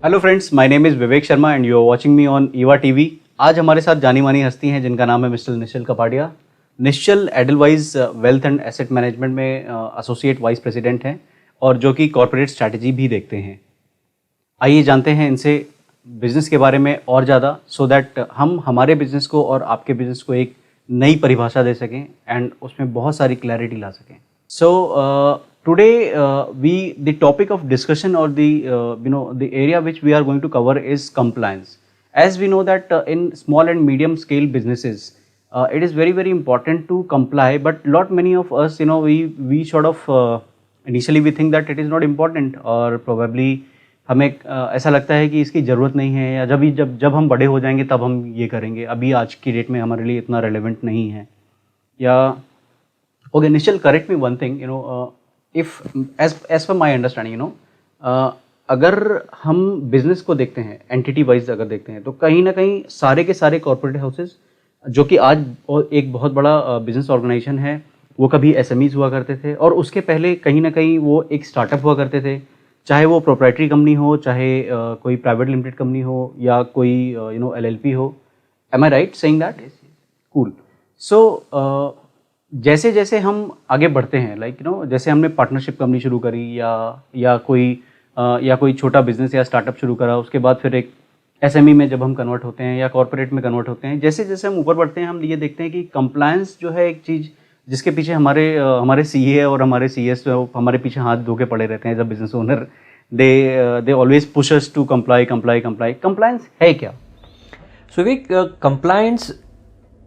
Hello friends, my name is Vivek Sharma and you are watching me on Eva TV. आज हमारे साथ जानी मानी हस्ती हैं जिनका नाम है mister Nishchal Kapadia. Nishchal Edelweiss wealth and asset management में एसोसिएट वाइस प्रेसिडेंट हैं और जो कि कॉर्पोरेट स्ट्रैटेजी भी देखते हैं। आइए जानते हैं इनसे बिजनेस के बारे में और ज़्यादा, सो दैट हम हमारे बिजनेस को और आपके बिजनेस को एक नई परिभाषा दे सकें एंड उसमें बहुत सारी क्लैरिटी ला सकें। सो today the topic of discussion or the area which we are going to cover is compliance. As we know that in small and medium scale businesses it is very important to comply, but lot many of us we sort of initially we think that it is not important और probably हमें ऐसा लगता है कि इसकी ज़रूरत नहीं है, या जब हम बड़े हो जाएंगे तब हम ये करेंगे, अभी आज की डेट में हमारे लिए इतना रेलेवेंट नहीं है। या okay Nishchal, correct me one thing, if as per my understanding अगर हम बिजनेस को देखते हैं एंटिटी वाइज अगर देखते हैं तो कहीं ना कहीं सारे के सारे कॉर्पोरेट हाउसेस जो कि आज एक बहुत बड़ा बिजनेस ऑर्गेनाइजेशन है, वो कभी एसएमईज हुआ करते थे और उसके पहले कहीं ना कहीं वो एक स्टार्टअप हुआ करते थे, चाहे वो प्रोप्राइटरी कंपनी हो, चाहे कोई प्राइवेट लिमिटेड कंपनी हो या कोई एलएलपी हो। Am I right saying that? Cool. So जैसे जैसे हम आगे बढ़ते हैं, लाइक जैसे हमने पार्टनरशिप कंपनी शुरू करी या कोई छोटा बिजनेस या स्टार्टअप शुरू करा, उसके बाद फिर एक एसएमई में जब हम कन्वर्ट होते हैं या कॉर्पोरेट में कन्वर्ट होते हैं, जैसे जैसे हम ऊपर बढ़ते हैं हम ये देखते हैं कि कंप्लायंस जो है एक चीज़ जिसके पीछे हमारे सीए और हमारे सीएस हमारे पीछे हाथ धो के पड़े रहते हैं as a business owner. They always push us to comply. Compliance है क्या? सो विवेक, कंप्लायंस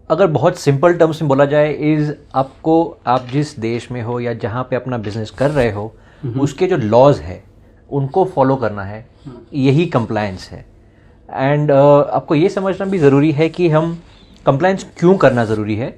अगर बहुत सिंपल टर्म्स में बोला जाए इज़ आप जिस देश में हो या जहाँ पे अपना बिजनेस कर रहे हो उसके जो लॉज है उनको फॉलो करना है, यही कंप्लायंस है। एंड आपको ये समझना भी ज़रूरी है कि हम कंप्लायंस क्यों करना ज़रूरी है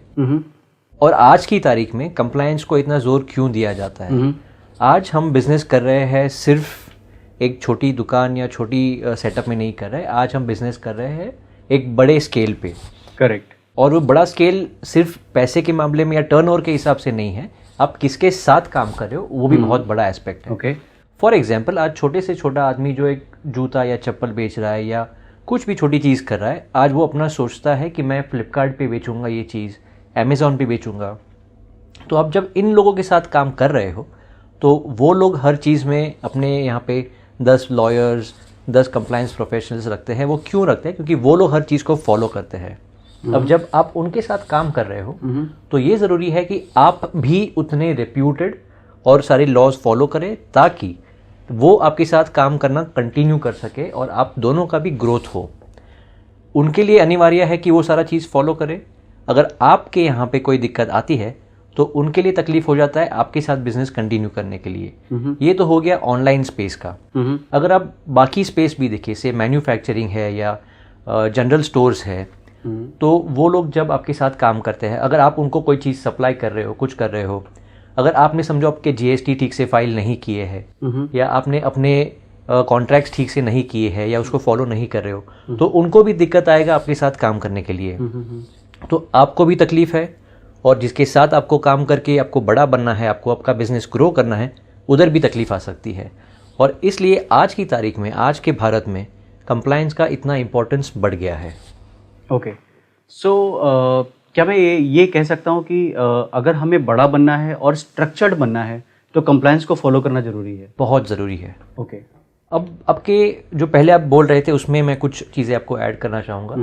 और आज की तारीख में कंप्लायंस को इतना ज़ोर क्यों दिया जाता है। आज हम बिज़नेस कर रहे हैं सिर्फ एक छोटी दुकान या छोटी सेटअप में नहीं कर रहे, आज हम बिज़नेस कर रहे हैं एक बड़े स्केल पे। करेक्ट। और वो बड़ा स्केल सिर्फ पैसे के मामले में या टर्नओवर के हिसाब से नहीं है, आप किसके साथ काम कर रहे हो वो भी बहुत बड़ा एस्पेक्ट है। ओके। फॉर एग्जांपल, आज छोटे से छोटा आदमी जो एक जूता या चप्पल बेच रहा है या कुछ भी छोटी चीज़ कर रहा है, आज वो अपना सोचता है कि मैं फ्लिपकार्ट पे बेचूंगा ये चीज़, अमेज़ॉन पे बेचूंगा। तो आप जब इन लोगों के साथ काम कर रहे हो तो वो लोग हर चीज़ में अपने यहाँ पे 10 लॉयर्स 10 कंप्लायंस प्रोफेशनल्स रखते हैं। वो क्यों रखते हैं? क्योंकि वो लोग हर चीज़ को फॉलो करते हैं। अब जब आप उनके साथ काम कर रहे हो तो ये ज़रूरी है कि आप भी उतने रेप्यूटेड और सारे लॉज फॉलो करें ताकि वो आपके साथ काम करना कंटिन्यू कर सके और आप दोनों का भी ग्रोथ हो। उनके लिए अनिवार्य है कि वो सारा चीज़ फॉलो करें। अगर आपके यहाँ पे कोई दिक्कत आती है तो उनके लिए तकलीफ हो जाता है आपके साथ बिजनेस कंटिन्यू करने के लिए। ये तो हो गया ऑनलाइन स्पेस का। अगर आप बाकी स्पेस भी देखिए, से मैन्युफैक्चरिंग है या जनरल स्टोर्स है, तो वो लोग जब आपके साथ काम करते हैं, अगर आप उनको कोई चीज़ सप्लाई कर रहे हो, कुछ कर रहे हो, अगर आपने समझो आपके जीएसटी ठीक से फाइल नहीं किए हैं या आपने अपने कॉन्ट्रैक्ट्स ठीक से नहीं किए हैं या उसको फॉलो नहीं कर रहे हो, तो उनको भी दिक्कत आएगा आपके साथ काम करने के लिए। तो आपको भी तकलीफ है और जिसके साथ आपको काम करके आपको बड़ा बनना है, आपको आपका बिजनेस ग्रो करना है, उधर भी तकलीफ आ सकती है। और इसलिए आज की तारीख में, आज के भारत में कंप्लायंस का इतना इम्पोर्टेंस बढ़ गया है। ओके। सो क्या मैं ये कह सकता हूँ कि अगर हमें बड़ा बनना है और स्ट्रक्चर्ड बनना है तो कंप्लायंस को फॉलो करना ज़रूरी है? बहुत ज़रूरी है। ओके। अब आपके जो पहले आप बोल रहे थे उसमें मैं कुछ चीज़ें आपको ऐड करना चाहूँगा।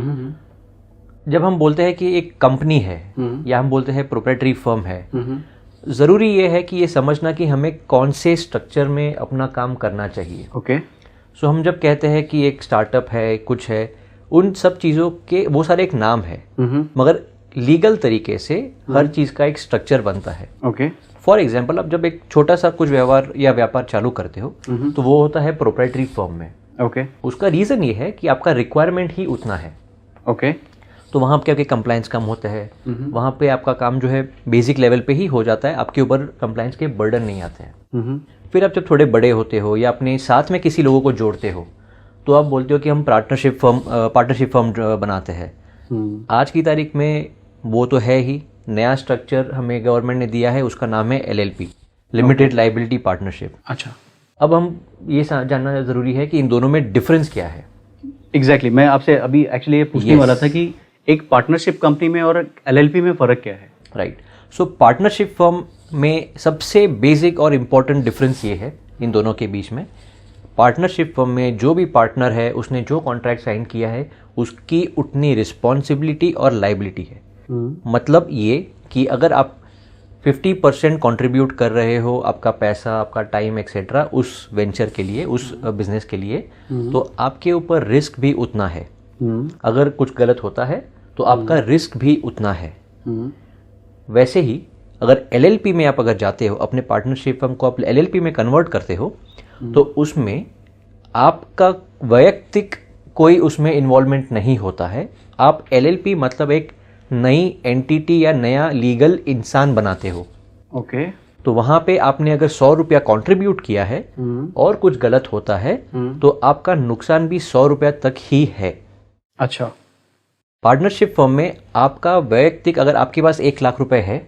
जब हम बोलते हैं कि एक कंपनी है या हम बोलते हैं प्रोप्राइटरी फर्म है, ज़रूरी ये है कि ये समझना कि हमें कौन से स्ट्रक्चर में अपना काम करना चाहिए। ओके। सो हम जब कहते हैं कि एक स्टार्टअप है, कुछ है, उन सब चीज़ों के वो सारे एक नाम है, मगर लीगल तरीके से हर चीज़ का एक स्ट्रक्चर बनता है। ओके। फॉर एग्जांपल, आप जब एक छोटा सा कुछ व्यवहार या व्यापार चालू करते हो तो वो होता है प्रोप्राइटरी फर्म में। ओके। उसका रीज़न ये है कि आपका रिक्वायरमेंट ही उतना है। ओके। तो वहाँ पे आपके कंप्लायंस कम होते हैं, वहाँ पे आपका काम जो है बेसिक लेवल पे ही हो जाता है, आपके ऊपर कंप्लायंस के बर्डन नहीं आते हैं। फिर आप जब थोड़े बड़े होते हो या अपने साथ में किसी लोगों को जोड़ते हो तो आप बोलते हो कि हम पार्टनरशिप फर्म बनाते हैं। आज की तारीख में वो तो है ही, नया स्ट्रक्चर हमें गवर्नमेंट ने दिया है, उसका नाम है LLP, लिमिटेड लाइबिलिटी पार्टनरशिप। अच्छा। अब हम ये जानना ज़रूरी है कि इन दोनों में डिफरेंस क्या है। एग्जैक्टली मैं आपसे अभी एक्चुअली ये पूछने Yes. वाला था कि एक पार्टनरशिप कंपनी में और एलएलपी में फ़र्क क्या है? राइट। सो पार्टनरशिप फर्म में सबसे बेसिक और इम्पॉर्टेंट डिफरेंस ये है इन दोनों के बीच में, पार्टनरशिप फर्म में जो भी पार्टनर है उसने जो कॉन्ट्रैक्ट साइन किया है उसकी उतनी रिस्पॉन्सिबिलिटी और लाइबिलिटी है। मतलब ये कि अगर आप 50% कंट्रीब्यूट कर रहे हो, आपका पैसा, आपका टाइम एक्सेट्रा उस वेंचर के लिए, उस बिजनेस के लिए, तो आपके ऊपर रिस्क भी उतना है। अगर कुछ गलत होता है तो आपका रिस्क भी उतना है। वैसे ही अगर एलएलपी में आप अगर जाते हो, अपने पार्टनरशिप फर्म को आप एलएलपी में कन्वर्ट करते हो, तो उसमें आपका वैयक्तिक कोई उसमें इन्वॉल्वमेंट नहीं होता है। आप एलएलपी मतलब एक नई एंटिटी या नया लीगल इंसान बनाते हो। ओके। तो वहां पे आपने अगर 100 रुपया कॉन्ट्रीब्यूट किया है और कुछ गलत होता है तो आपका नुकसान भी 100 रुपया तक ही है। अच्छा। पार्टनरशिप फर्म में आपका वैयक्तिक, अगर आपके पास 1 लाख रुपए है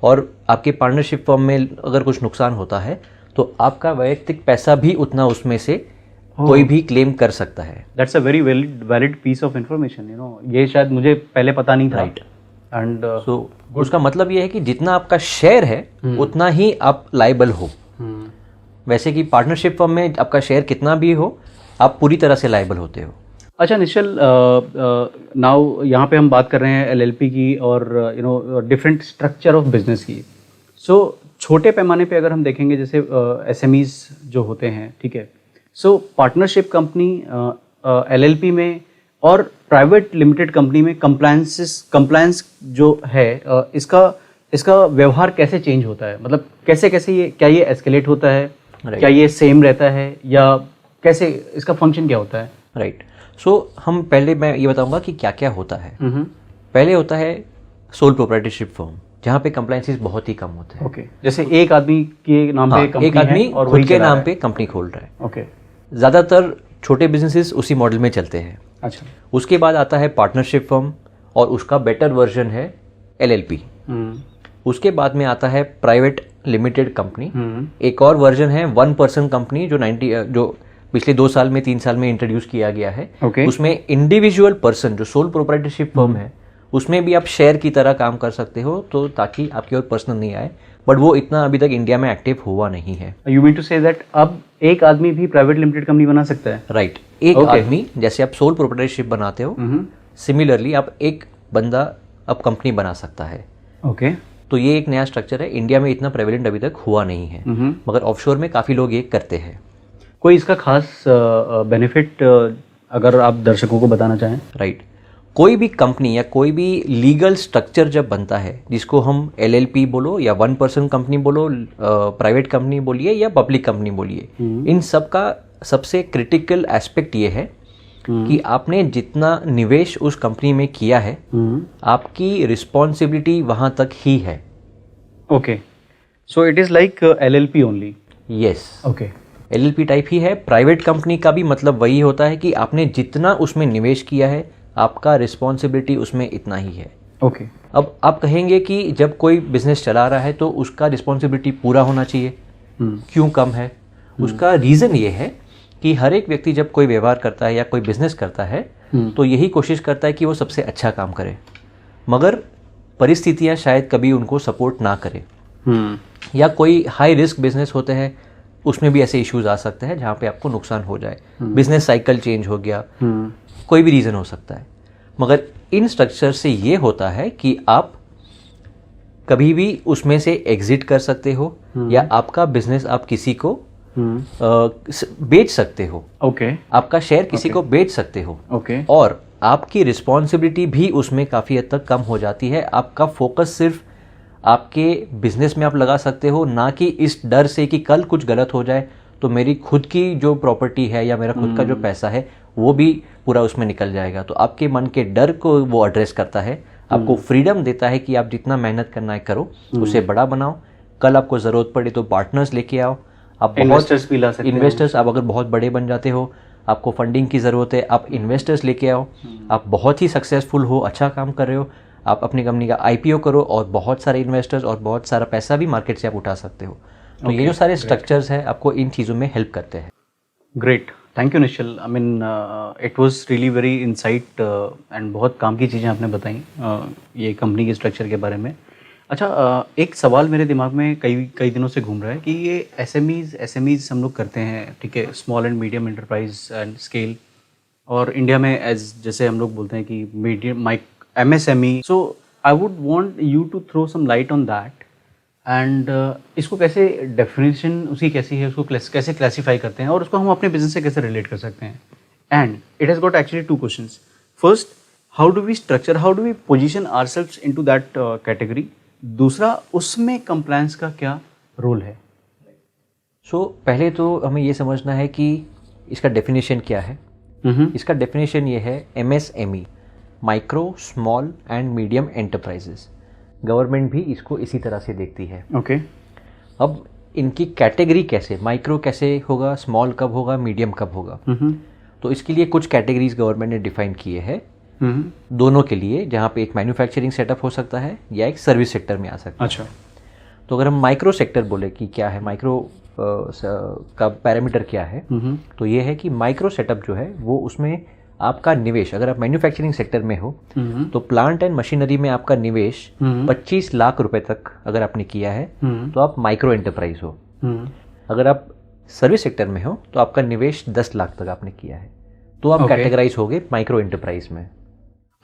और आपके पार्टनरशिप फर्म में अगर कुछ नुकसान होता है तो आपका वैयक्तिक पैसा भी उतना उसमें से कोई भी क्लेम कर सकता है। That's a very valid piece of information, ये शायद मुझे पहले पता नहीं था। राइट। एंड सो उसका मतलब ये है कि जितना आपका शेयर है उतना ही आप लायबल हो। वैसे कि पार्टनरशिप फर्म में आपका शेयर कितना भी हो, आप पूरी तरह से लायबल होते हो। अच्छा निश्चल, नाउ यहाँ पे हम बात कर रहे हैं एलएलपी की और डिफरेंट स्ट्रक्चर ऑफ बिजनेस की। सो छोटे पैमाने पे अगर हम देखेंगे, जैसे एसएमईज जो होते हैं, ठीक है, सो पार्टनरशिप कंपनी एलएलपी में और प्राइवेट लिमिटेड कंपनी में कंप्लायंस जो है, इसका व्यवहार कैसे चेंज होता है? मतलब कैसे कैसे क्या ये एस्केलेट होता है? क्या ये सेम रहता है या कैसे इसका फंक्शन क्या होता है? राइट। सो हम पहले मैं ये बताऊंगा कि क्या क्या होता है। पहले होता है सोल प्रोप्राइटरशिप फर्म, जहाँ पे कंप्लायंसेस बहुत ही कम होते हैं। ओके। जैसे एक आदमी के नाम पे कंपनी एक आदमी है और खुद के नाम पे कंपनी खोल रहा है। ओके। ज़्यादातर छोटे बिजनेसेस उसी मॉडल में चलते हैं। अच्छा। उसके बाद आता है पार्टनरशिप फर्म और उसका बेटर वर्जन है एलएलपी। उसके बाद में आता है प्राइवेट लिमिटेड कंपनी। एक और वर्जन है 1 पर्सन कंपनी जो पिछले 2 साल में 3 साल में इंट्रोड्यूस किया गया है। Okay. उसमें इंडिविजुअल पर्सन जो सोल प्रोप्राइटरशिप फर्म है उसमें भी आप शेयर की तरह काम कर सकते हो, तो ताकि आपकी और पर्सनल नहीं आए, बट वो इतना अभी तक इंडिया में एक्टिव हुआ नहीं है। You mean to say that अब एक आदमी भी प्राइवेट लिमिटेड कंपनी बना सकता है? राइट। एक आदमी, जैसे आप सोल प्रोप्राइटरशिप बनाते हो, सिमिलरली आप एक बंदा अब कंपनी बना सकता है। ओके। तो ये एक नया स्ट्रक्चर है, इंडिया में इतना प्रेवलेंट अभी तक हुआ नहीं है, मगर ऑफशोर में काफ़ी लोग ये करते हैं। कोई इसका खास बेनिफिट अगर आप दर्शकों को बताना चाहें? राइट। कोई भी कंपनी या कोई भी लीगल स्ट्रक्चर जब बनता है, जिसको हम एलएलपी बोलो या 1 पर्सन कंपनी बोलो, प्राइवेट कंपनी बोलिए या पब्लिक कंपनी बोलिए, इन सब का सबसे क्रिटिकल एस्पेक्ट ये है कि आपने जितना निवेश उस कंपनी में किया है, आपकी रिस्पॉन्सिबिलिटी वहां तक ही है। Okay. So it is like LLP only? Yes. Okay. LLP type ही है। प्राइवेट कंपनी का भी मतलब वही होता है कि आपने जितना उसमें निवेश किया है, आपका रिस्पॉन्सिबिलिटी उसमें इतना ही है। ओके। अब आप कहेंगे कि जब कोई बिजनेस चला रहा है तो उसका रिस्पॉन्सिबिलिटी पूरा होना चाहिए, क्यों कम है? उसका रीज़न ये है कि हर एक व्यक्ति जब कोई व्यवहार करता है या कोई बिजनेस करता है तो यही कोशिश करता है कि वो सबसे अच्छा काम करे, मगर परिस्थितियां शायद कभी उनको सपोर्ट ना करे, या कोई हाई रिस्क बिजनेस होते हैं उसमें भी ऐसे इश्यूज आ सकते हैं जहाँ पे आपको नुकसान हो जाए, बिजनेस साइकिल चेंज हो गया, कोई भी रीज़न हो सकता है। मगर इन स्ट्रक्चर से ये होता है कि आप कभी भी उसमें से एग्जिट कर सकते हो, या आपका बिजनेस आप किसी को बेच सकते हो। ओके। आपका शेयर किसी को बेच सकते हो। ओके। और आपकी रिस्पॉन्सिबिलिटी भी उसमें काफ़ी हद तक कम हो जाती है। आपका फोकस सिर्फ आपके बिजनेस में आप लगा सकते हो, ना कि इस डर से कि कल कुछ गलत हो जाए तो मेरी खुद की जो प्रॉपर्टी है या मेरा खुद का जो पैसा है वो भी पूरा उसमें निकल जाएगा। तो आपके मन के डर को वो एड्रेस करता है, आपको फ्रीडम देता है कि आप जितना मेहनत करना है करो, उसे बड़ा बनाओ, कल आपको ज़रूरत पड़े तो पार्टनर्स लेके आओ। आप इन्वेस्टर्स भी ला सकते हैं। इन्वेस्टर्स, आप अगर बहुत बड़े बन जाते हो, आपको फंडिंग की ज़रूरत है, आप इन्वेस्टर्स लेके आओ। आप बहुत ही सक्सेसफुल हो, अच्छा काम कर रहे हो, आप अपनी कंपनी का आईपीओ करो और बहुत सारे इन्वेस्टर्स और बहुत सारा पैसा भी मार्केट से आप उठा सकते हो। तो ये जो सारे स्ट्रक्चर्स हैं आपको इन चीज़ों में हेल्प करते हैं। Great, thank you Nishchal. I mean it was really very insight and बहुत काम की चीज़ें आपने बताई ये कंपनी के स्ट्रक्चर के बारे में। अच्छा, एक सवाल मेरे दिमाग में कई दिनों से घूम रहा है कि ये एसएमईज हम लोग करते हैं, ठीक है, small and medium enterprise and scale, और इंडिया में एज जैसे हम लोग बोलते हैं कि medium MSME। So I would want you to throw some light on that and इसको कैसे डेफिनेशन उसकी कैसी है, उसको कैसे क्लासीफाई करते हैं और उसको हम अपने बिजनेस से कैसे रिलेट कर सकते हैं। And it has got actually 2 questions. First, how do we position ourselves into that category. दूसरा, उसमें कंप्लायंस का क्या रोल है। सो पहले तो हमें ये समझना है कि इसका डेफिनेशन क्या है। इसका डेफिनेशन ये है MSME, micro small and medium enterprises. Government भी इसको इसी तरह से देखती है। ओके। अब इनकी कैटेगरी कैसे, माइक्रो कैसे होगा, स्मॉल कब होगा, मीडियम कब होगा, तो इसके लिए कुछ कैटेगरीज गवर्नमेंट ने डिफाइन किए हैं दोनों के लिए, जहाँ पे एक मैन्युफैक्चरिंग सेटअप हो सकता है या एक सर्विस सेक्टर में आ सकता है। अच्छा। तो अगर हम माइक्रो सेक्टर बोले कि क्या है, माइक्रो का पैरामीटर क्या है, तो ये है कि माइक्रो सेटअप जो है वो उसमें आपका निवेश, अगर आप मैन्युफैक्चरिंग सेक्टर में हो तो प्लांट एंड मशीनरी में आपका निवेश 25 लाख रुपए तक अगर आपने किया है तो आप माइक्रो एंटरप्राइज हो। अगर आप सर्विस सेक्टर में हो तो आपका निवेश 10 लाख तक आपने किया है तो आप कैटेगराइज हो गए माइक्रो एंटरप्राइज में।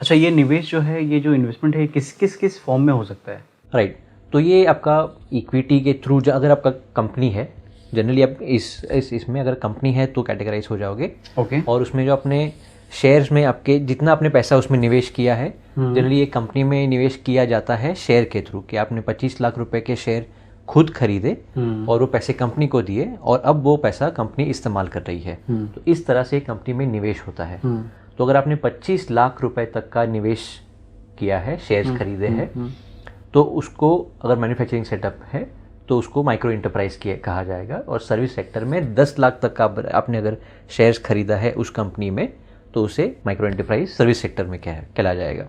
अच्छा, ये निवेश जो है, ये जो इन्वेस्टमेंट है, किस फॉर्म में हो सकता है। राइट, तो ये आपका इक्विटी के थ्रू, अगर आपका कंपनी है, जनरली आप इसमें अगर कंपनी है तो कैटेगराइज हो जाओगे। ओके। और उसमें जो अपने शेयर्स में आपके जितना आपने पैसा उसमें निवेश किया है, जनरली एक कंपनी में निवेश किया जाता है शेयर के थ्रू, कि आपने 25 लाख रुपए के शेयर खुद खरीदे और वो पैसे कंपनी को दिए और अब वो पैसा कंपनी इस्तेमाल कर रही है। तो इस तरह से कंपनी में निवेश होता है। तो अगर आपने 25 लाख रुपए तक का निवेश किया है, शेयर्स खरीदे हैं, तो उसको, अगर मैन्युफैक्चरिंग सेटअप है तो उसको माइक्रो एंटरप्राइज कहा जाएगा। और सर्विस सेक्टर में 10 लाख तक का आपने अगर शेयर्स खरीदा है उस कंपनी में तो उसे माइक्रो एंटरप्राइज सर्विस सेक्टर में कहला जाएगा।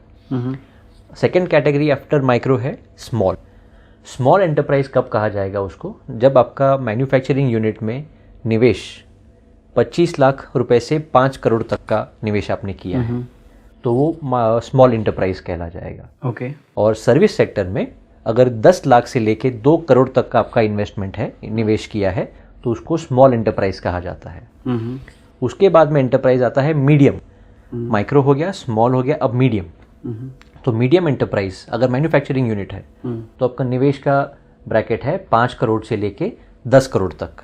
सेकेंड कैटेगरी आफ्टर माइक्रो है स्मॉल। स्मॉल एंटरप्राइज कब कहा जाएगा उसको, जब आपका मैन्युफैक्चरिंग यूनिट में निवेश 25 लाख रुपए से 5 करोड़ तक का निवेश आपने किया है तो वो स्मॉल एंटरप्राइज कहला जाएगा। ओके। और सर्विस सेक्टर में अगर 10 लाख से लेके 2 करोड़ तक का आपका इन्वेस्टमेंट है, निवेश किया है, तो उसको स्मॉल एंटरप्राइज कहा जाता है। उसके बाद में एंटरप्राइज आता है मीडियम। माइक्रो हो गया, स्मॉल हो गया, अब मीडियम। तो मीडियम एंटरप्राइज अगर मैन्युफैक्चरिंग यूनिट है तो आपका निवेश का ब्रैकेट है 5 करोड़ से लेके 10 करोड़ तक।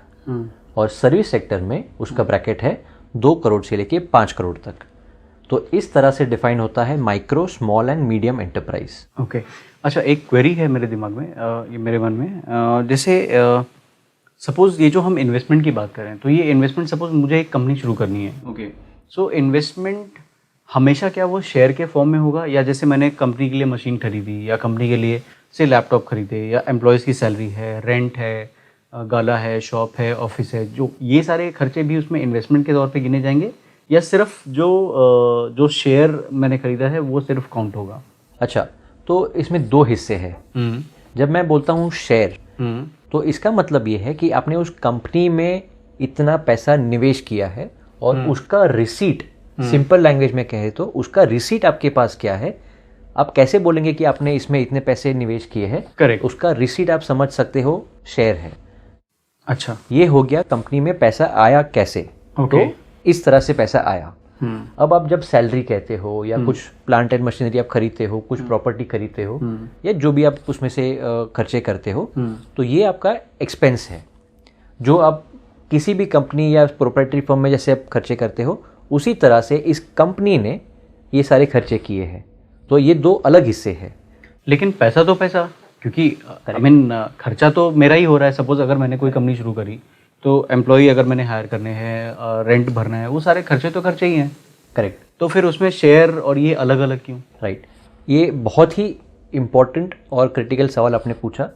और सर्विस सेक्टर में उसका ब्रैकेट है 2 करोड़ से लेके 5 करोड़ तक। तो इस तरह से डिफाइन होता है micro, small and medium enterprise. Okay. अच्छा, एक क्वेरी है मेरे दिमाग में, ये मेरे मन में, जैसे सपोज ये जो हम इन्वेस्टमेंट की बात करें तो ये इन्वेस्टमेंट, सपोज मुझे एक कंपनी शुरू करनी है। ओके। सो इन्वेस्टमेंट हमेशा क्या वो शेयर के फॉर्म में होगा, या जैसे मैंने कंपनी के लिए मशीन खरीदी या कंपनी के लिए से लैपटॉप खरीदे या एम्प्लॉयज़ की सैलरी है, रेंट है, गाला है, शॉप है, ऑफिस है, जो ये सारे खर्चे भी उसमें इन्वेस्टमेंट के तौर पे गिने जाएंगे, या सिर्फ जो शेयर मैंने खरीदा है वो सिर्फ काउंट होगा। अच्छा, तो इसमें 2 हिस्से हैं। जब मैं बोलता हूँ शेयर तो इसका मतलब ये है कि आपने उस कंपनी में इतना पैसा निवेश किया है और उसका रिसीट, सिंपल लैंग्वेज में कहे तो उसका रिसीट आपके पास क्या है। आप कैसे बोलेंगे कि आपने इसमें इतने पैसे निवेश किए हैं, करेक्ट, उसका रिसीट आप समझ सकते हो शेयर है। अच्छा, ये हो गया कंपनी में पैसा आया कैसे। तो इस तरह से पैसा आया। अब आप जब सैलरी कहते हो या कुछ प्लांट एंड मशीनरी आप खरीदते हो, कुछ प्रॉपर्टी खरीदते हो या जो भी आप उसमें से खर्चे करते हो, तो ये आपका एक्सपेंस है जो आप किसी भी कंपनी या प्रोप्राइटरी फर्म में जैसे आप खर्चे करते हो उसी तरह से इस कंपनी ने ये सारे खर्चे किए हैं। तो ये 2 अलग हिस्से हैं। लेकिन पैसा तो पैसा, क्योंकि आई मीन खर्चा तो मेरा ही हो रहा है। सपोज अगर मैंने कोई कंपनी शुरू करी तो एम्प्लॉय अगर मैंने हायर करने हैं, रेंट भरना है, वो सारे खर्चे तो खर्चे ही हैं। करेक्ट। तो फिर उसमें शेयर और ये अलग अलग क्यों? राइट, ये बहुत ही इम्पोर्टेंट और क्रिटिकल सवाल आपने पूछा।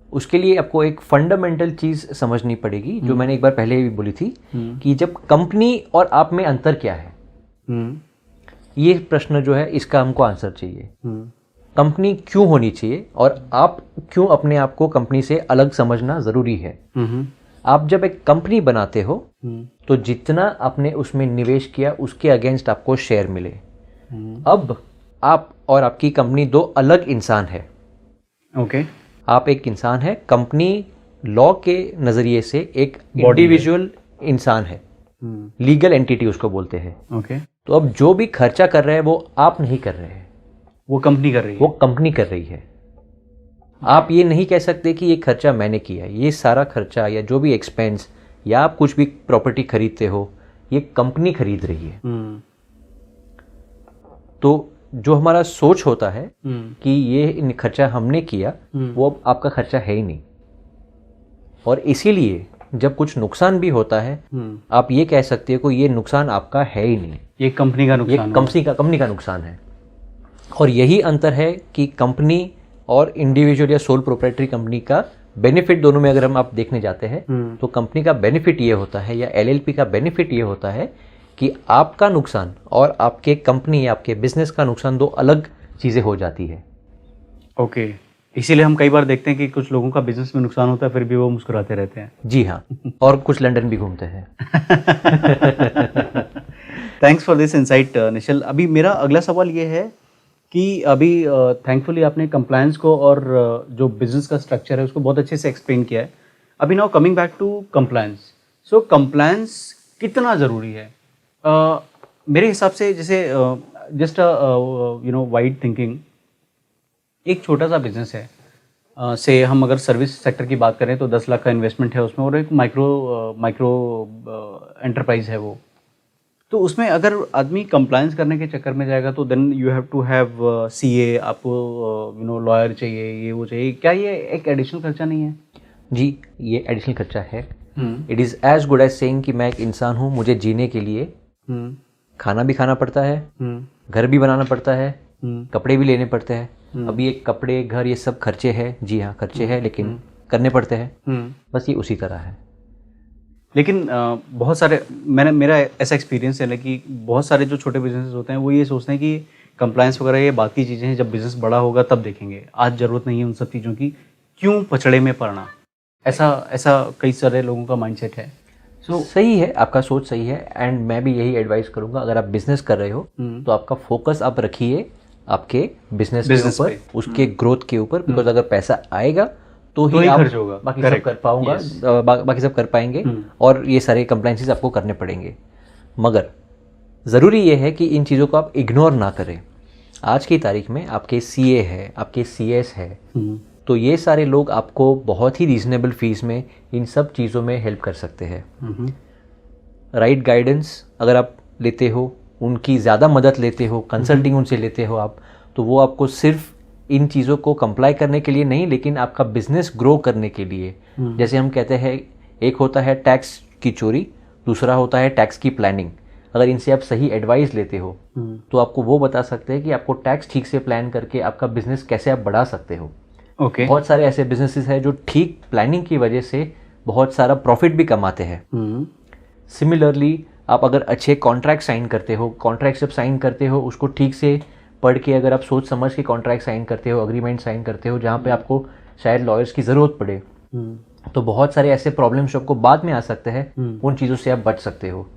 उसके लिए आपको एक फंडामेंटल चीज़ समझनी पड़ेगी जो मैंने एक बार पहले भी बोली थी कि जब कंपनी और आप में अंतर क्या है। ये प्रश्न जो है इसका हमको आंसर चाहिए। कंपनी क्यों होनी चाहिए और आप क्यों अपने आप को कंपनी से अलग समझना ज़रूरी है। आप जब एक कंपनी बनाते हो तो जितना आपने उसमें निवेश किया उसके अगेंस्ट आपको शेयर मिले। अब आप और आपकी कंपनी दो अलग इंसान है। ओके। आप एक इंसान है, कंपनी लॉ के नज़रिए से एक इंडिविजुअल इंसान है, लीगल एंटिटी उसको बोलते हैं। ओके। तो अब जो भी खर्चा कर रहे हैं वो आप नहीं कर रहे हैं, वो कंपनी कर रही है। वो कंपनी कर रही है। आप ये नहीं कह सकते कि ये खर्चा मैंने किया है। ये सारा खर्चा या जो भी एक्सपेंस या आप कुछ भी प्रॉपर्टी खरीदते हो ये कंपनी खरीद रही है। तो जो हमारा सोच होता है कि ये खर्चा हमने किया वो अब आपका खर्चा है ही नहीं। और इसीलिए जब कुछ नुकसान भी होता है आप ये कह सकते हो कि ये नुकसान आपका है ही नहीं, ये कंपनी का नुकसान, ये कंपनी का नुकसान है। और यही अंतर है कि कंपनी और इंडिविजुअल या सोल प्रोप्राइटरी कंपनी का बेनिफिट दोनों में अगर हम आप देखने जाते हैं तो कंपनी का बेनिफिट ये होता है या एलएलपी का बेनिफिट ये होता है कि आपका नुकसान और आपके कंपनी या आपके बिजनेस का नुकसान दो अलग चीज़ें हो जाती है। ओके। इसीलिए हम कई बार देखते हैं कि कुछ लोगों का बिजनेस में नुकसान होता है फिर भी वो मुस्कुराते रहते हैं। जी हाँ, और कुछ लंदन भी घूमते हैं। थैंक्स फॉर दिस इंसाइट निश्चल। अभी मेरा अगला सवाल ये है कि अभी थैंकफुली आपने कंप्लायंस को और जो बिजनेस का स्ट्रक्चर है उसको बहुत अच्छे से एक्सप्लेन किया है। अभी now coming back to compliance, so compliance कितना ज़रूरी है? मेरे हिसाब से जैसे जस्ट वाइड थिंकिंग, एक छोटा सा बिजनेस है से हम अगर सर्विस सेक्टर की बात करें तो 10 लाख का इन्वेस्टमेंट है उसमें, और एक माइक्रो एंटरप्राइज है वो। तो उसमें अगर आदमी कंप्लायंस करने के चक्कर में जाएगा तो then you have to have CA, आपको लॉयर चाहिए, ये वो चाहिए। क्या ये एक एडिशनल खर्चा नहीं है? जी, ये एडिशनल खर्चा है। It is as good as saying कि मैं एक इंसान हूँ, मुझे जीने के लिए खाना भी खाना पड़ता है, घर भी बनाना पड़ता है, कपड़े भी लेने पड़ते हैं। अभी एक कपड़े, घर, ये सब खर्चे हैं। जी हाँ, खर्चे हैं, लेकिन करने पड़ते हैं। बस ये उसी तरह है। लेकिन बहुत सारे मेरा ऐसा एक्सपीरियंस है ना कि बहुत सारे जो छोटे बिजनेसेस होते हैं वो ये सोचते हैं कि कंप्लायंस वगैरह ये बात की चीज़ें हैं, जब बिजनेस बड़ा होगा तब देखेंगे, आज ज़रूरत नहीं है उन सब चीज़ों की, क्यों पचड़े में पड़ना। ऐसा कई सारे लोगों का माइंडसेट है। सही है, आपका सोच सही है। एंड मैं भी यही एडवाइस करूंगा, अगर आप बिजनेस कर रहे हो तो आपका फोकस आप रखिए आपके बिजनेस के ऊपर, उसके ग्रोथ के ऊपर। बिकॉज अगर पैसा आएगा तो ही आप खर्च होगा, बाकी सब कर पाऊंगा, बाकी सब कर पाएंगे और ये सारे कंप्लायंसेस आपको करने पड़ेंगे। मगर ज़रूरी ये है कि इन चीज़ों को आप इग्नोर ना करें। आज की तारीख में आपके सीए है, आपके सीएस है, तो ये सारे लोग आपको बहुत ही रीजनेबल फीस में इन सब चीज़ों में हेल्प कर सकते हैं। राइट गाइडेंस अगर आप लेते हो, उनकी ज़्यादा मदद लेते हो, कंसल्टिंग उनसे लेते हो आप, तो वो आपको सिर्फ इन चीज़ों को कंप्लाई करने के लिए नहीं, लेकिन आपका बिजनेस ग्रो करने के लिए। जैसे हम कहते हैं, एक होता है टैक्स की चोरी, दूसरा होता है टैक्स की प्लानिंग। अगर इनसे आप सही एडवाइस लेते हो तो आपको वो बता सकते हैं कि आपको टैक्स ठीक से प्लान करके आपका बिजनेस कैसे आप बढ़ा सकते हो। ओके। बहुत सारे ऐसे बिजनेसेस हैं जो ठीक प्लानिंग की वजह से बहुत सारा प्रॉफिट भी कमाते हैं। सिमिलरली आप अगर अच्छे कॉन्ट्रैक्ट साइन करते हो, कॉन्ट्रैक्ट जब साइन करते हो उसको ठीक से पढ़ के अगर आप सोच समझ के कॉन्ट्रैक्ट साइन करते हो, अग्रीमेंट साइन करते हो, जहाँ पे आपको शायद लॉयर्स की ज़रूरत पड़े, तो बहुत सारे ऐसे प्रॉब्लम्स आपको बाद में आ सकते हैं, उन चीज़ों से आप बच सकते हो।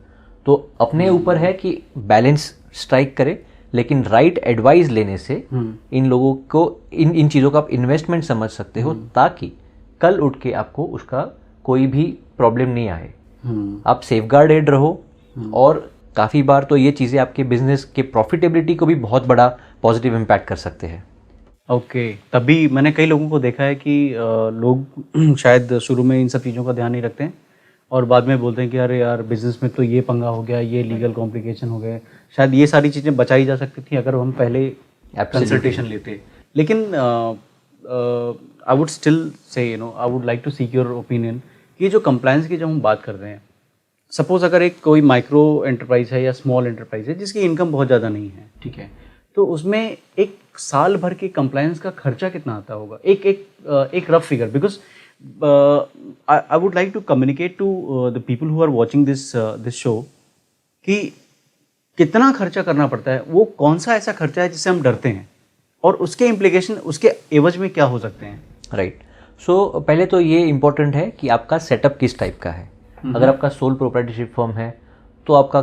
तो अपने ऊपर है कि बैलेंस स्ट्राइक करें, लेकिन राइट एडवाइस लेने से इन लोगों को इन चीज़ों का आप इन्वेस्टमेंट समझ सकते हो, ताकि कल उठ के आपको उसका कोई भी प्रॉब्लम नहीं आए। आप सेफगार्डेड रहो, और काफ़ी बार तो ये चीज़ें आपके बिजनेस के प्रॉफिटेबिलिटी को भी बहुत बड़ा पॉजिटिव इम्पैक्ट कर सकते हैं। ओके। तभी मैंने कई लोगों को देखा है कि लोग शायद शुरू में इन सब चीज़ों का ध्यान नहीं रखते हैं और बाद में बोलते हैं कि अरे यार बिजनेस में तो ये पंगा हो गया, ये लीगल कॉम्प्लिकेशन हो गए। शायद ये सारी चीज़ें बचाई जा सकती थी अगर हम पहले कंसल्टेशन लेते। लेकिन आई would still say I would like to seek your opinion कि जो कंप्लायंस की जब हम बात कर रहे हैं, सपोज अगर एक कोई माइक्रो एंटरप्राइज है या स्मॉल एंटरप्राइज है जिसकी इनकम बहुत ज़्यादा नहीं है, ठीक है, तो उसमें एक साल भर के कंप्लायंस का खर्चा कितना आता होगा? एक rough figure, because I would like to communicate to the people who are watching this show कि कितना खर्चा करना पड़ता है, वो कौन सा ऐसा खर्चा है जिससे हम डरते हैं और उसके इम्प्लीकेशन उसके एवज में क्या हो सकते हैं? राइट। सो पहले तो ये इम्पोर्टेंट है कि आपका सेटअप किस टाइप का है। अगर आपका सोल प्रोप्राइटरशिप फर्म है तो आपका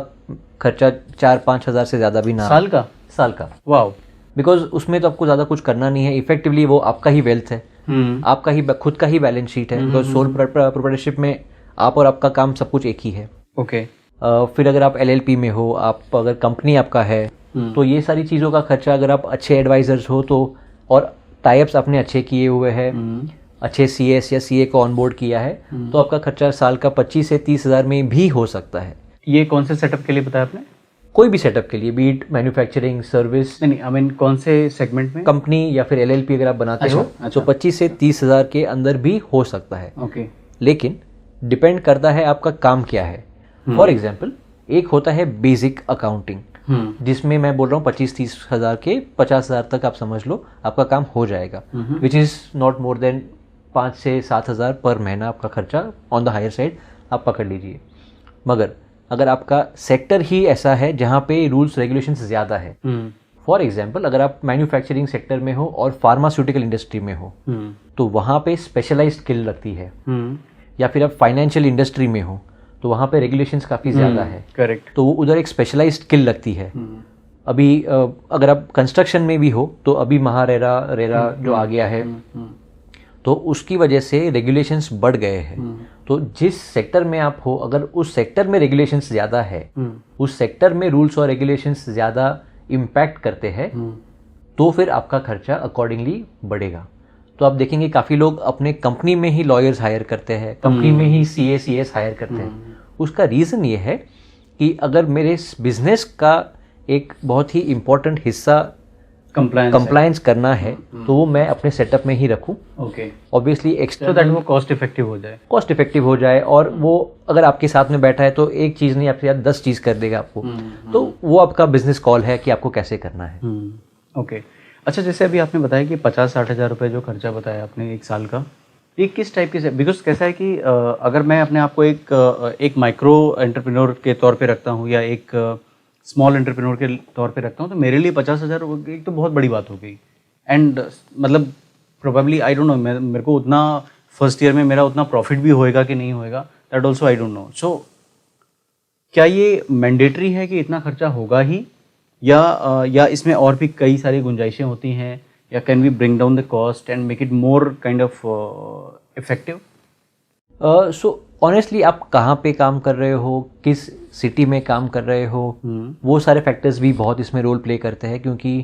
खर्चा 4-5 हज़ार से ज़्यादा भी ना। साल का? वाओ। बिकॉज उसमें तो आपको ज़्यादा कुछ करना नहीं है, इफेक्टिवली वो आपका ही वेल्थ है, आपका ही खुद का ही बैलेंस शीट है। बिकॉज सोल प्रोप्राइटरशिप में आप और आपका काम सब कुछ एक ही है। ओके। फिर अगर आप LLP में हो, आप अगर कंपनी आपका है, तो ये सारी चीज़ों का खर्चा, अगर आप अच्छे एडवाइजर्स हो तो, और टाइप्स आपने अच्छे किए हुए हैं, अच्छे CS या CA को ऑनबोर्ड किया है, तो आपका खर्चा साल का 25 से 30 हज़ार में भी हो सकता है। ये कौन से सेटअप के लिए बताया आपने? कोई भी सेटअप के लिए, बीट मैन्युफैक्चरिंग, सर्विस। नहीं, आई मीन कौन से सेगमेंट में? कंपनी या फिर LLP अगर आप बनाते हो तो 25 से 30 हज़ार के अंदर भी हो सकता है। ओके। लेकिन डिपेंड करता है आपका काम क्या है। फॉर एग्जाम्पल, एक होता है बेसिक अकाउंटिंग, जिसमें मैं बोल रहा हूँ 25-30 हज़ार के 50 हज़ार तक आप समझ लो आपका काम हो जाएगा, which is not more than 5 से 7 हज़ार पर महीना आपका खर्चा ऑन द हायर साइड आप पकड़ लीजिए। मगर अगर आपका सेक्टर ही ऐसा है जहाँ पे रूल्स रेगुलेशंस ज़्यादा है, फॉर एग्जाम्पल अगर आप मैन्युफैक्चरिंग सेक्टर में हो और फार्मास्यूटिकल इंडस्ट्री में हो, तो वहाँ पे स्पेशलाइज्ड स्किल लगती है। या फिर आप फाइनेंशियल इंडस्ट्री में हो तो वहाँ पे रेगुलेशंस काफ़ी ज़्यादा है। करेक्ट। तो वो उधर एक स्पेशलाइज्ड स्किल लगती है। अभी अगर आप कंस्ट्रक्शन में भी हो तो अभी रेरा जो आ गया है, तो उसकी वजह से रेगुलेशंस बढ़ गए हैं। तो जिस सेक्टर में आप हो, अगर उस सेक्टर में रेगुलेशंस ज़्यादा है, उस सेक्टर में रूल्स और रेगुलेशंस ज़्यादा इम्पैक्ट करते हैं, तो फिर आपका खर्चा अकॉर्डिंगली बढ़ेगा। तो आप देखेंगे काफ़ी लोग अपने कंपनी में ही लॉयर्स हायर करते हैं, कंपनी में ही CS हायर करते हैं। उसका रीज़न ये है कि अगर मेरे बिजनेस का एक बहुत ही इम्पोर्टेंट हिस्सा कंप्लायंस करना है, तो वो मैं अपने सेटअप में ही रखूं। ओके। ऑब्वियसली एक्स्ट्रा दैट वो कॉस्ट इफेक्टिव हो जाए, और वो अगर आपके साथ में बैठा है तो एक चीज़ नहीं, आपके साथ 10 चीज़ कर देगा आपको। तो वो आपका बिजनेस कॉल है कि आपको कैसे करना है। ओके। अच्छा, जैसे अभी आपने बताया कि 50-60 हज़ार रुपये जो खर्चा बताया आपने एक साल का, ये किस टाइप की? बिकॉज कैसा है कि अगर मैं अपने आप को एक माइक्रो एंटरप्रेन्योर के तौर पे रखता हूँ या एक स्मॉल एंटरप्रेन्योर के तौर पे रखता हूँ, तो मेरे लिए 50 हज़ार एक तो बहुत बड़ी बात हो गई। एंड मतलब प्रोबेबली आई डोंट नो, मेरे को उतना फर्स्ट ईयर में मेरा उतना प्रॉफिट भी होएगा कि नहीं होएगा, that also I don't know. So क्या ये मैंडेटरी है कि इतना खर्चा होगा ही, या इसमें और भी कई सारी गुंजाइशें होती हैं, या can we bring down the cost and make it more kind of effective? So honestly आप कहाँ पे काम कर रहे हो, किस सिटी में काम कर रहे हो, वो सारे फैक्टर्स भी बहुत इसमें रोल प्ले करते हैं। क्योंकि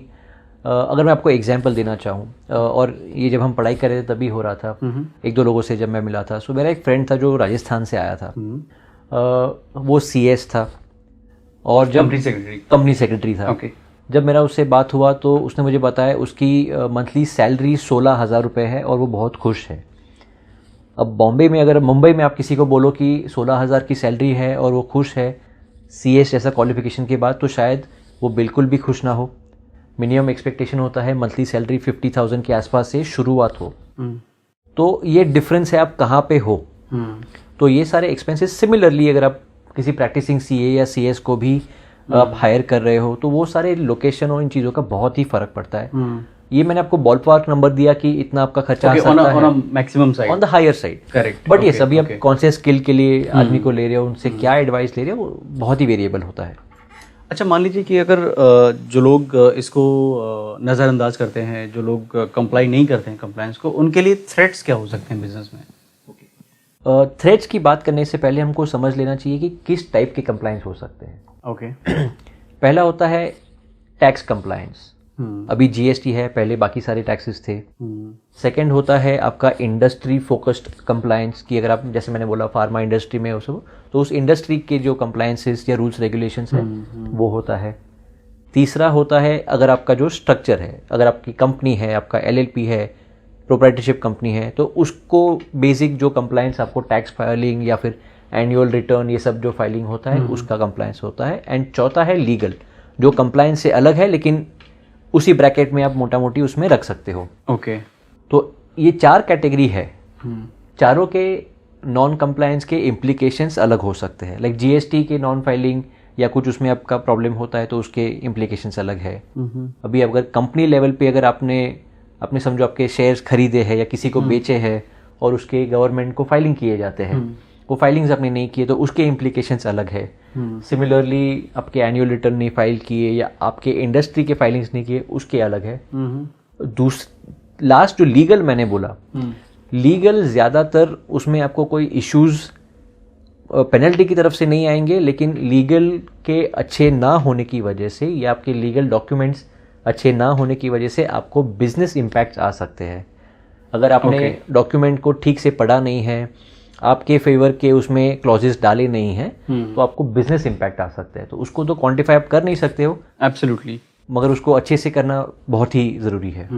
अगर मैं आपको एग्जांपल देना चाहूँ, और ये जब हम पढ़ाई कर रहे थे तभी हो रहा था, 1-2 लोगों से जब मैं मिला था। सो मेरा एक फ्रेंड था जो राजस्थान से आया था, वो CS था और जब कंपनी सेक्रेटरी था। जब मेरा उससे बात हुआ तो उसने मुझे बताया उसकी मंथली सैलरी 16,000 रुपये है और वो बहुत खुश है। अब मुंबई में आप किसी को बोलो कि 16,000 की सैलरी है और वो खुश है CS जैसा क्वालिफिकेशन के बाद, तो शायद वो बिल्कुल भी खुश ना हो। मिनिमम एक्सपेक्टेशन होता है मंथली सैलरी 50,000 के आसपास से शुरुआत हो। तो ये डिफरेंस है आप कहाँ पे हो। तो ये सारे एक्सपेंसेस सिमिलरली अगर आप किसी प्रैक्टिसिंग CA या CS को भी आप हायर कर रहे हो, तो वो सारे लोकेशन और इन चीज़ों का बहुत ही फर्क पड़ता है। ये मैंने आपको बॉलपार्क नंबर दिया कि इतना आपका खर्चा आ सकता है maximum side, on the higher side. Correct. But ये अभी आप कौन से स्किल के लिए आदमी को ले रहे हो, उनसे क्या एडवाइस ले रहे हो, वो बहुत ही वेरिएबल होता है। अच्छा, मान लीजिए कि अगर जो लोग इसको नज़रअंदाज करते हैं, जो लोग कंप्लाई नहीं करते हैं कंप्लायंस को, उनके लिए थ्रेट्स क्या हो सकते हैं बिजनेस में? थ्रेट्स की बात करने से पहले हमको समझ लेना चाहिए कि किस टाइप के कंप्लायंस हो सकते हैं। ओके। पहला होता है टैक्स कंप्लायंस। अभी GST है, पहले बाकी सारे टैक्सेस थे। सेकंड होता है आपका इंडस्ट्री फोकस्ड कंप्लायंस, की अगर आप जैसे मैंने बोला फार्मा इंडस्ट्री में हो सब, तो उस इंडस्ट्री के जो कंप्लायंसेस या रूल्स रेगुलेशंस हैं वो होता है। तीसरा होता है अगर आपका जो स्ट्रक्चर है, अगर आपकी कंपनी है, आपका LLP है, प्रोप्राइटरशिप कंपनी है, तो उसको बेसिक जो कंप्लायंस आपको टैक्स फाइलिंग या फिर एनुअल रिटर्न ये सब जो फाइलिंग होता है उसका कंप्लायंस होता है। एंड चौथा है लीगल, जो कंप्लायंस से अलग है लेकिन उसी ब्रैकेट में आप मोटा मोटी उसमें रख सकते हो। ओके। तो ये 4 कैटेगरी है। चारों के नॉन कंप्लायंस के इम्प्लीकेशंस अलग हो सकते हैं। लाइक GST के नॉन फाइलिंग या कुछ उसमें आपका प्रॉब्लम होता है तो उसके इम्प्लीकेशंस अलग है। अभी अगर कंपनी लेवल पे अगर आपने समझो आपके शेयर्स खरीदे हैं या किसी को बेचे हैं और उसके गवर्नमेंट को फाइलिंग किए जाते हैं, वो फाइलिंग्स आपने नहीं किए तो उसके इम्प्लीकेशंस अलग है। सिमिलरली आपके एनुअल रिटर्न नहीं फाइल किए या आपके इंडस्ट्री के फाइलिंग्स नहीं किए, उसके अलग है। लास्ट जो लीगल मैंने बोला, लीगल ज़्यादातर उसमें आपको कोई इश्यूज पेनल्टी की तरफ से नहीं आएंगे, लेकिन लीगल के अच्छे ना होने की वजह से या आपके लीगल डॉक्यूमेंट्स अच्छे ना होने की वजह से आपको बिजनेस इम्पैक्ट्स आ सकते हैं। अगर आपने डॉक्यूमेंट को ठीक से पढ़ा नहीं है, आपके फेवर के उसमें क्लॉजेस डाले नहीं हैं, तो आपको बिजनेस इम्पैक्ट आ सकते हैं। तो उसको तो क्वांटिफाई आप कर नहीं सकते हो एब्सोल्युटली, मगर उसको अच्छे से करना बहुत ही ज़रूरी है।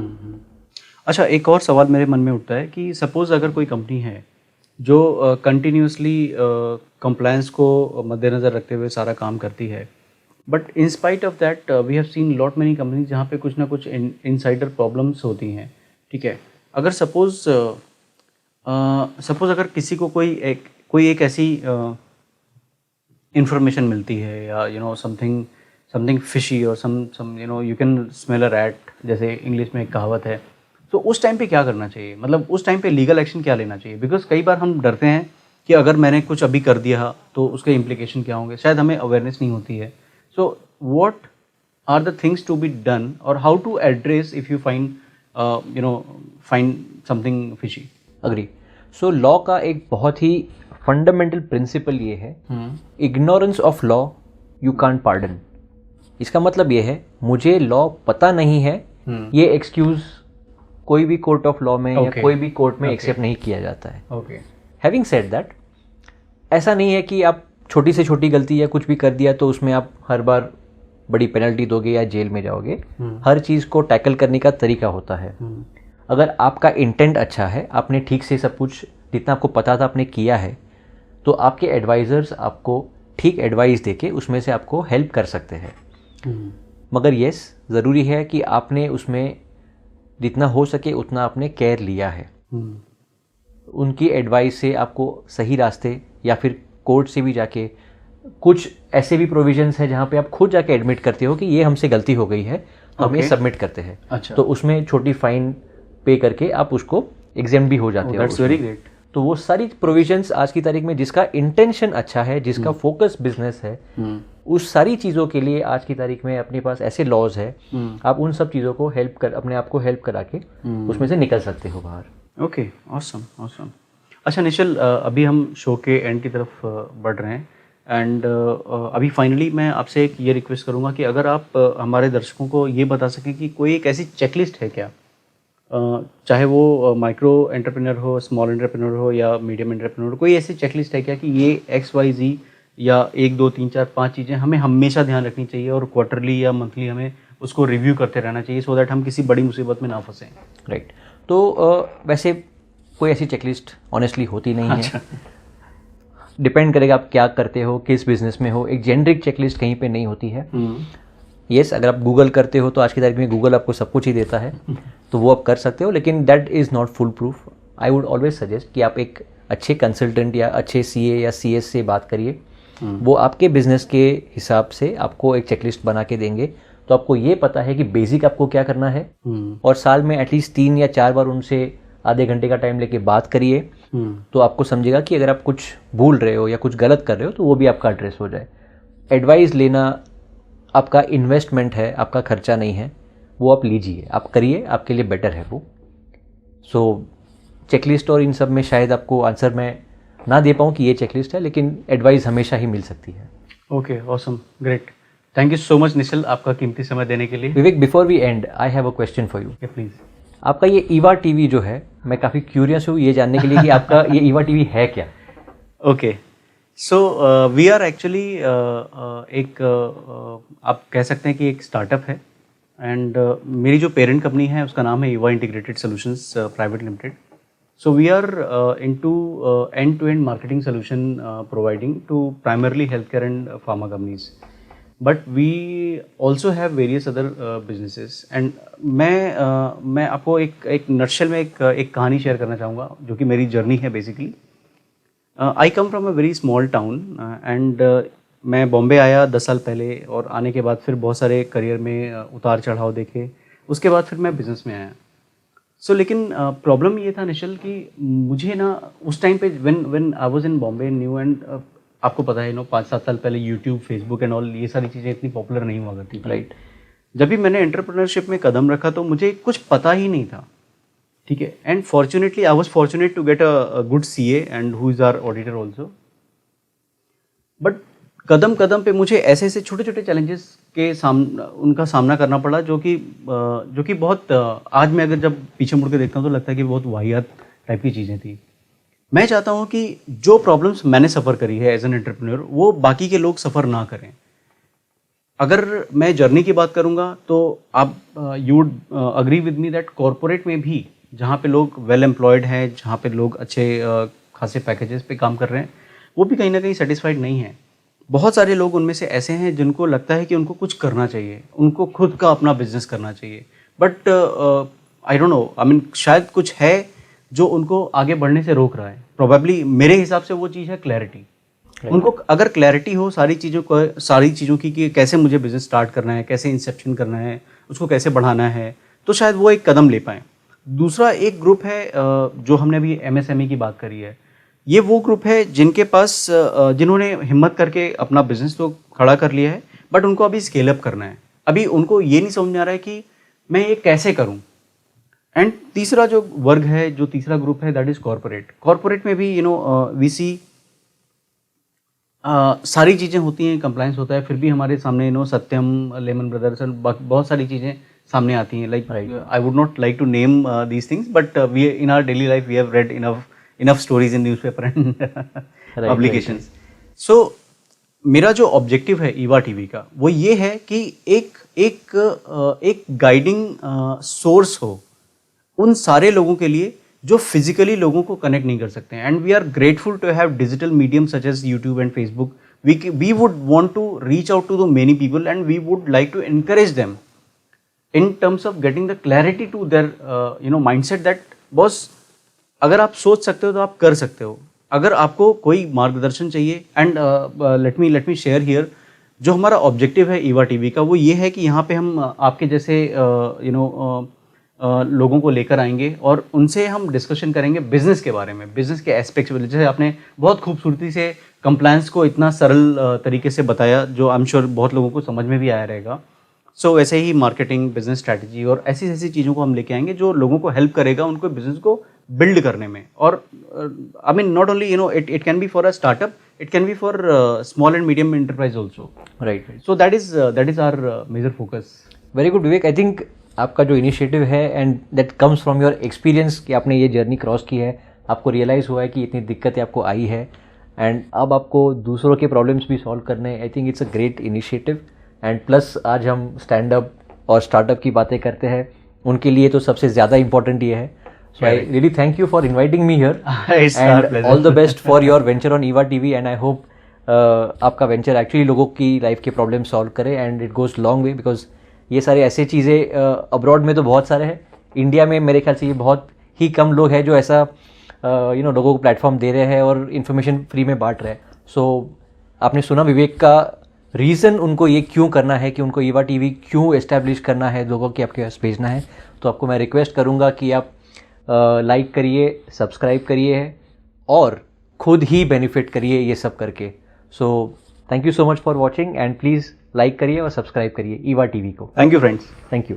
अच्छा, एक और सवाल मेरे मन में उठता है कि सपोज अगर कोई कंपनी है जो कंटिन्यूसली कंप्लायंस को मद्देनज़र रखते हुए सारा काम करती है, but in spite of that we have seen lot many companies जहाँ पे कुछ ना कुछ इनसाइडर प्रॉब्लम्स होती हैं, ठीक है। अगर सपोज अगर किसी को कोई एक ऐसी इंफॉर्मेशन मिलती है या समथिंग फिशी और some you can smell a rat, जैसे इंग्लिश में एक कहावत है, तो उस टाइम पे क्या करना चाहिए? मतलब उस टाइम पे लीगल एक्शन क्या लेना चाहिए? बिकॉज कई बार हम डरते हैं कि अगर मैंने कुछ अभी कर दिया तो उसके इम्प्लीकेशन क्या होंगे, शायद हमें अवेयरनेस नहीं होती है। So what are the things to be done और how to address if you find something fishy? Agree. So law का एक बहुत ही फंडामेंटल प्रिंसिपल ये है, ignorance of law you can't pardon. इसका मतलब ये है मुझे लॉ पता नहीं है, ये एक्सक्यूज कोई भी कोर्ट ऑफ लॉ में या कोई भी कोर्ट में एक्सेप्ट नहीं किया जाता है। हैविंग सेड दैट, ऐसा नहीं है कि आप छोटी से छोटी गलती या कुछ भी कर दिया तो उसमें आप हर बार बड़ी पेनल्टी दोगे या जेल में जाओगे। हर चीज़ को टैकल करने का तरीका होता है। अगर आपका इंटेंट अच्छा है, आपने ठीक से सब कुछ जितना आपको पता था आपने किया है, तो आपके एडवाइज़र्स आपको ठीक एडवाइस देके उसमें से आपको हेल्प कर सकते हैं। मगर यस, ज़रूरी है कि आपने उसमें जितना हो सके उतना आपने केयर लिया है। उनकी एडवाइस से आपको सही रास्ते या फिर कोर्ट से भी जाके, कुछ ऐसे भी प्रोविजंस हैं जहाँ पे आप खुद जाके एडमिट करते हो कि ये हमसे गलती हो गई है, हम ये सबमिट करते हैं। अच्छा। तो उसमें छोटी फाइन पे करके आप उसको एग्जाम भी हो जाते हो। That's very great. तो वो सारी प्रोविजंस आज की तारीख में जिसका इंटेंशन अच्छा है, जिसका फोकस बिजनेस है, उस सारी चीज़ों के लिए आज की तारीख में अपने पास ऐसे लॉज है, आप उन सब चीज़ों को अपने आप को हेल्प करा के उसमें से निकल सकते हो बाहर। Okay, awesome. अच्छा निश्चल, अभी हम शो के एंड की तरफ बढ़ रहे हैं एंड अभी फाइनली मैं आपसे एक ये रिक्वेस्ट करूँगा कि अगर आप हमारे दर्शकों को ये बता सकें कि कोई एक ऐसी चेकलिस्ट है क्या, चाहे वो माइक्रो एंटरप्रेन्योर हो, स्मॉल एंटरप्रेन्योर हो या मीडियम एंटरप्रेन्योर हो, कोई ऐसी चेकलिस्ट है क्या कि ये XYZ या 1 2 3 4 5 चीज़ें हमें हमेशा ध्यान रखनी चाहिए और क्वार्टरली या मंथली हमें उसको रिव्यू करते रहना चाहिए, सो दैट हम किसी बड़ी मुसीबत में ना फंसें? राइट। तो वैसे कोई ऐसी चेकलिस्ट ऑनेस्टली होती नहीं है। डिपेंड करेगा आप क्या करते हो, किस बिजनेस में हो। एक जेनरिक चेकलिस्ट कहीं पे नहीं होती है। यस, अगर आप गूगल करते हो तो आज की तारीख में गूगल आपको सब कुछ ही देता है, तो वो आप कर सकते हो, लेकिन that is not full proof. I would always suggest कि आप एक अच्छे कंसल्टेंट या अच्छे CA या CS से बात करिए। वो आपके बिजनेस के हिसाब से आपको एक चेकलिस्ट बना के देंगे, तो आपको ये पता है कि बेसिक आपको क्या करना है, और साल में एटलीस्ट 3 या 4 बार उनसे आधे घंटे का टाइम लेके बात करिए, तो आपको समझेगा कि अगर आप कुछ भूल रहे हो या कुछ गलत कर रहे हो तो वो भी आपका एड्रेस हो जाए। एडवाइस लेना आपका इन्वेस्टमेंट है, आपका खर्चा नहीं है, वो आप लीजिए, आप करिए, आपके लिए बेटर है वो। सो चेकलिस्ट और इन सब में शायद आपको आंसर मैं ना दे पाऊँ कि ये चेकलिस्ट है, लेकिन एडवाइस हमेशा ही मिल सकती है। Okay, awesome, great. Thank you so much Nishchal, आपका कीमती समय देने के लिए। Vivek, before we end, I have a question for you. Please. आपका ये ईवा TV जो है, मैं काफ़ी क्यूरियस हूँ ये जानने के लिए कि आपका ये ईवा TV है क्या? Okay, so we are actually आप कह सकते हैं कि एक स्टार्टअप है एंड मेरी जो पेरेंट कंपनी है उसका नाम है Eva integrated solutions private limited. So we are into end to end marketing solution providing to primarily health care and pharma companies, but we also have various other businesses. And मैं आपको एक nutshell में एक कहानी शेयर करना चाहूँगा जो कि मेरी जर्नी है basically. I come from a very small town and मैं बॉम्बे आया 10 साल पहले, और आने के बाद फिर बहुत सारे करियर में उतार चढ़ाव देखे, उसके बाद फिर मैं बिज़नेस में आया। लेकिन प्रॉब्लम ये था निश्चल कि मुझे ना उस टाइम पे when I was in Bombay new, and आपको पता है 5-7 साल पहले यूट्यूब, फेसबुक एंड ऑल ये सारी चीज़ें इतनी पॉपुलर नहीं हुआ करती थी। राइट। जब भी मैंने एंटरप्रेन्योरशिप में कदम रखा तो मुझे कुछ पता ही नहीं था, ठीक है। And fortunately I was fortunate to get a good CA and who is our auditor also. But कदम कदम पे मुझे ऐसे ऐसे छोटे छोटे चैलेंजेस के उनका सामना करना पड़ा, जो कि बहुत आज मैं अगर जब पीछे मुड़ के देखता हूँ तो लगता है कि बहुत वाहियात टाइप की चीज़ें थी। मैं चाहता हूँ कि जो प्रॉब्लम्स मैंने सफ़र करी है एज एन एंटरप्रेन्योर, वो बाकी के लोग सफ़र ना करें। अगर मैं जर्नी की बात करूँगा तो आप you would agree with me that corporate में भी जहाँ पे लोग वेल एम्प्लॉयड हैं, जहाँ पे लोग अच्छे खासे पैकेजेस पे काम कर रहे हैं, वो भी कहीं ना कहीं सेटिस्फाइड नहीं है। बहुत सारे लोग उनमें से ऐसे हैं जिनको लगता है कि उनको कुछ करना चाहिए, उनको खुद का अपना बिजनेस करना चाहिए। But I don't no, I mean शायद कुछ है जो उनको आगे बढ़ने से रोक रहा है। प्रोबेबली मेरे हिसाब से वो चीज़ है क्लैरिटी। उनको अगर क्लैरिटी हो सारी चीज़ों की कि कैसे मुझे बिजनेस स्टार्ट करना है, कैसे इंसेप्शन करना है, उसको कैसे बढ़ाना है, तो शायद वो एक कदम ले पाएँ। दूसरा एक ग्रुप है जो हमने अभी MSME की बात करी है, ये वो ग्रुप है जिनके पास जिन्होंने हिम्मत करके अपना बिजनेस तो खड़ा कर लिया है, बट उनको अभी स्केल अप करना है। अभी उनको ये नहीं समझ में आ रहा है कि मैं ये कैसे करूं। एंड तीसरा जो वर्ग है, जो तीसरा ग्रुप है, दैट इज कॉर्पोरेट। कॉर्पोरेट में भी वी सी सारी चीज़ें होती हैं, कंप्लायंस होता है, फिर भी हमारे सामने सत्यम, लेमन ब्रदर्स एंड बहुत सारी चीज़ें सामने आती हैं। Like I would not like to name these things, but we in our daily life we have read enough stories in newspaper and publications. So मेरा जो ऑब्जेक्टिव है ईवा टीवी का, वो ये है कि एक गाइडिंग सोर्स हो उन सारे लोगों के लिए जो फिजिकली लोगों को कनेक्ट नहीं कर सकते हैं। And we are grateful to have digital medium such as YouTube and Facebook. We would want to reach out to the many people, and we would like to encourage them in terms of getting the clarity to their mindset that boss, अगर आप सोच सकते हो तो आप कर सकते हो. अगर आपको कोई मार्गदर्शन चाहिए, and let me share here, जो हमारा ऑब्जेक्टिव है ईवा टीवी का, वो ये है कि यहाँ पे हम आपके जैसे लोगों को लेकर आएंगे और उनसे हम डिस्कशन करेंगे बिजनेस के बारे में, बिजनेस के एस्पेक्ट्स में. जैसे आपने बहुत खूबसूरती से कंप्लायंस को इतना सरल तरीके से बताया, जो आई एम श्योर बहुत लोगों को समझ में भी आया रहेगा. सो वैसे ही मार्केटिंग, बिजनेस स्ट्रैटेजी और ऐसी ऐसी चीज़ों को हम लेके आएंगे जो लोगों को हेल्प करेगा उनको बिजनेस को बिल्ड करने में. और I mean not only it can be for a startup, it can be for small and medium enterprise also. Right. So that is our major focus. Very good Vivek. I think आपका जो initiative है and that comes from your experience कि आपने ये journey cross की है, आपको realise हुआ है कि इतनी दिक्कतें आपको आई है एंड अब आपको दूसरों के प्रॉब्लम्स भी सॉल्व करने हैं. I think it's a great initiative. And plus आज हम स्टैंड अप और स्टार्टअप की बातें करते हैं, उनके लिए तो सबसे ज़्यादा इंपॉर्टेंट ये है. So I really thank you for inviting me here. It's our pleasure. All the best for your venture on EVA TV, and I hope आपका वेंचर एक्चुअली लोगों की लाइफ के प्रॉब्लम सॉल्व करे and it goes long way, because ये सारे ऐसे चीज़ें abroad में तो बहुत सारे हैं, इंडिया में मेरे ख्याल से ये बहुत ही कम लोग हैं जो ऐसा लोगों को प्लेटफॉर्म दे रहे हैं और इन्फॉर्मेशन फ्री में बांट रहे हैं. सो आपने सुना विवेक का रीज़न उनको ये क्यों करना है, कि उनको EVA TV क्यों एस्टैब्लिश करना है, लोगों के आपके पास भेजना है. तो आपको मैं रिक्वेस्ट करूँगा कि आप लाइक करिए, सब्सक्राइब करिए और खुद ही बेनिफिट करिए ये सब करके. So thank you so much for watching and please like करिए और सब्सक्राइब करिए EVA TV को. Thank you friends. Thank you.